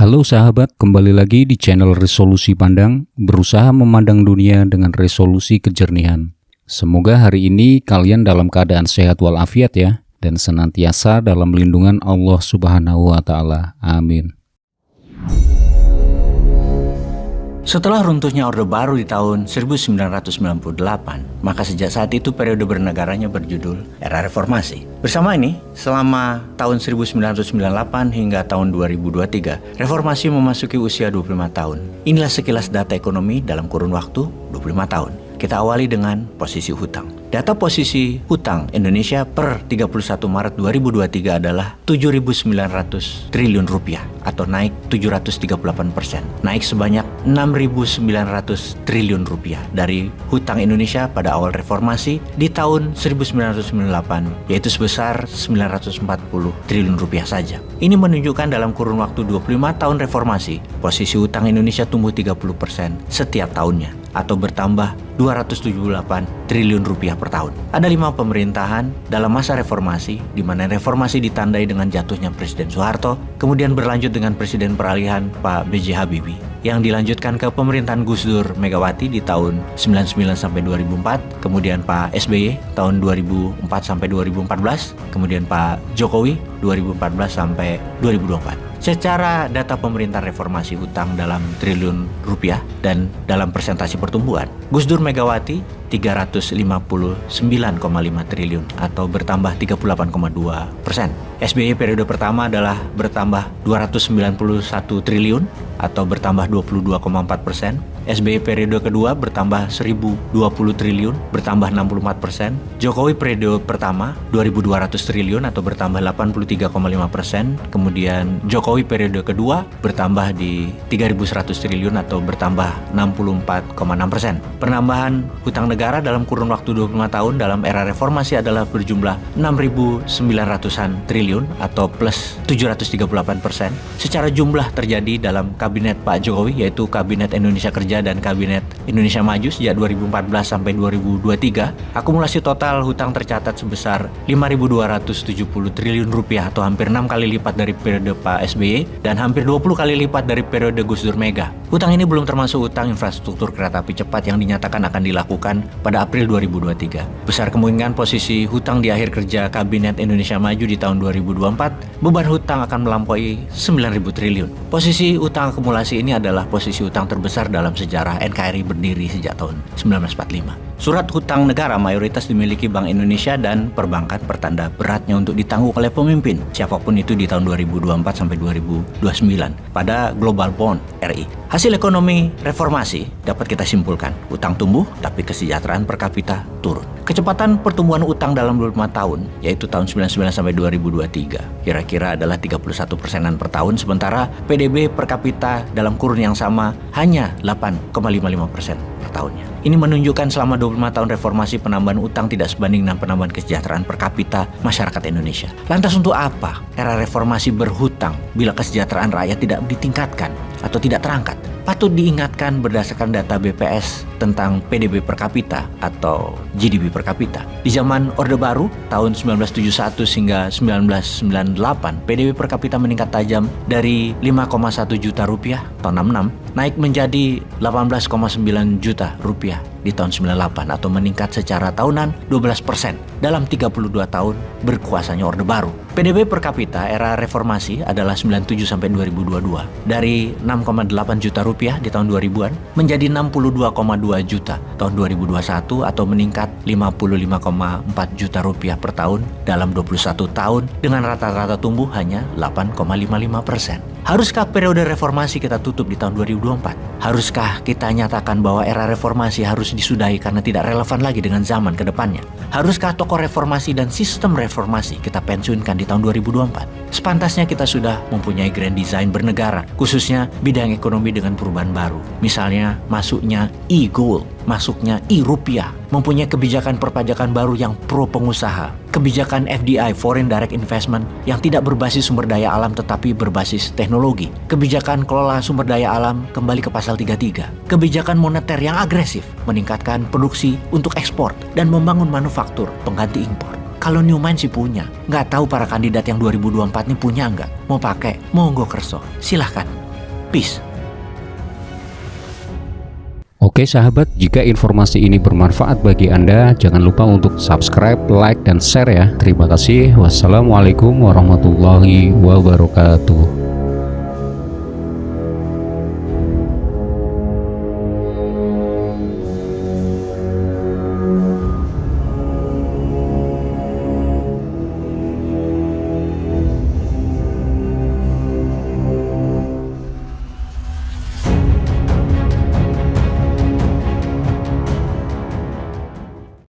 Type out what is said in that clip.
Halo sahabat, kembali lagi di channel Resolusi Pandang, berusaha memandang dunia dengan resolusi kejernihan. Semoga hari ini kalian dalam keadaan sehat walafiat ya, dan senantiasa dalam lindungan Allah Subhanahu wa Ta'ala. Amin. Setelah runtuhnya Orde Baru di tahun 1998, maka sejak saat itu periode bernegaranya berjudul Era Reformasi. Bersama ini, selama tahun 1998 hingga tahun 2023, reformasi memasuki usia 25 tahun. Inilah sekilas data ekonomi dalam kurun waktu 25 tahun. Kita awali dengan posisi hutang. Data posisi hutang Indonesia per 31 Maret 2023 adalah 7.900 triliun rupiah atau naik 738%. Naik sebanyak 6.900 triliun rupiah dari hutang Indonesia pada awal reformasi di tahun 1998, yaitu sebesar 940 triliun rupiah saja. Ini menunjukkan dalam kurun waktu 25 tahun reformasi, posisi hutang Indonesia tumbuh 30% setiap tahunnya atau bertambah 278 triliun rupiah per tahun. Ada 5 pemerintahan dalam masa reformasi, di mana reformasi ditandai dengan jatuhnya Presiden Soeharto, kemudian berlanjut dengan Presiden peralihan Pak B.J. Habibie, yang dilanjutkan ke pemerintahan Gus Dur Megawati di tahun 99 sampai 2004, kemudian Pak SBY tahun 2004 sampai 2014, kemudian Pak Jokowi 2014 sampai 2024. Secara data pemerintah reformasi hutang dalam triliun rupiah dan dalam persentase pertumbuhan, Gus Dur Megawati 359,5 triliun atau bertambah 38,2%. SBY periode pertama adalah bertambah 291 triliun atau bertambah 22,4%. SBY periode kedua bertambah 1.020 triliun, bertambah 64%. Jokowi periode pertama 2.200 triliun atau bertambah 83,5%. Kemudian Jokowi periode kedua bertambah di 3.100 triliun atau bertambah 64,6%. Penambahan hutang negara dalam kurun waktu 25 tahun dalam era reformasi adalah berjumlah 6.900-an triliun atau plus 738%. Secara jumlah terjadi dalam kabinet Pak Jokowi, yaitu Kabinet Indonesia Kerja dan Kabinet Indonesia Maju sejak 2014 sampai 2023. Akumulasi total hutang tercatat sebesar 5.270 triliun rupiah atau hampir 6 kali lipat dari periode Pak SBY dan hampir 20 kali lipat dari periode Gus Dur Mega. Hutang ini belum termasuk hutang infrastruktur kereta api cepat yang dinyatakan akan dilakukan pada April 2023. Besar kemungkinan posisi hutang di akhir kerja Kabinet Indonesia Maju di tahun 2024, beban hutang akan melampaui 9.000 triliun. Posisi hutang akumulasi ini adalah posisi hutang terbesar dalam sejarah NKRI berdiri sejak tahun 1945. Surat hutang negara mayoritas dimiliki Bank Indonesia dan perbankan pertanda beratnya untuk ditanggung oleh pemimpin siapapun itu di tahun 2024 sampai 2029 pada Global Bond RI. Hasil ekonomi reformasi dapat kita simpulkan, utang tumbuh tapi kesejahteraan per kapita turun. Kecepatan pertumbuhan utang dalam 25 tahun, yaitu tahun 99 sampai 2023, kira-kira adalah 31%-an per tahun, sementara PDB per kapita dalam kurun yang sama hanya 8,55% per tahunnya. Ini menunjukkan selama 25 tahun reformasi penambahan utang tidak sebanding dengan penambahan kesejahteraan per kapita masyarakat Indonesia. Lantas untuk apa era reformasi berhutang bila kesejahteraan rakyat tidak ditingkatkan atau tidak terangkat? Patut diingatkan berdasarkan data BPS tentang PDB per kapita atau GDP per kapita. Di zaman Orde Baru tahun 1971 hingga 1998, PDB per kapita meningkat tajam dari 5,1 juta rupiah tahun 66 naik menjadi 18,9 juta rupiah di tahun 98 atau meningkat secara tahunan 12% dalam 32 tahun berkuasanya Orde Baru. PDB per kapita era reformasi adalah 97 sampai 2022 dari 6,8 juta rupiah di tahun 2000-an menjadi 62,2 juta tahun 2021 atau meningkat 55,4 juta rupiah per tahun dalam 21 tahun dengan rata-rata tumbuh hanya 8,55%. Haruskah periode reformasi kita tutup di tahun 2024? Haruskah kita nyatakan bahwa era reformasi harus disudahi karena tidak relevan lagi dengan zaman ke depannya? Haruskah tokoh reformasi dan sistem reformasi kita pensiunkan di tahun 2024? Sepantasnya kita sudah mempunyai grand design bernegara, khususnya bidang ekonomi dengan perubahan baru. Misalnya masuknya e-gold, masuknya e-rupiah, mempunyai kebijakan perpajakan baru yang pro pengusaha, kebijakan FDI (Foreign Direct Investment) yang tidak berbasis sumber daya alam tetapi berbasis teknologi, kebijakan kelola sumber daya alam kembali ke pasal 33, kebijakan moneter yang agresif, meningkatkan produksi untuk ekspor dan membangun manufaktur pengganti impor. Kalau Newman sih punya, nggak tahu para kandidat yang 2024 ini punya nggak? Mau pakai, monggo kerso, silahkan. Peace. Oke sahabat, jika informasi ini bermanfaat bagi Anda, jangan lupa untuk subscribe, like, dan share ya. Terima kasih. Wassalamualaikum warahmatullahi wabarakatuh.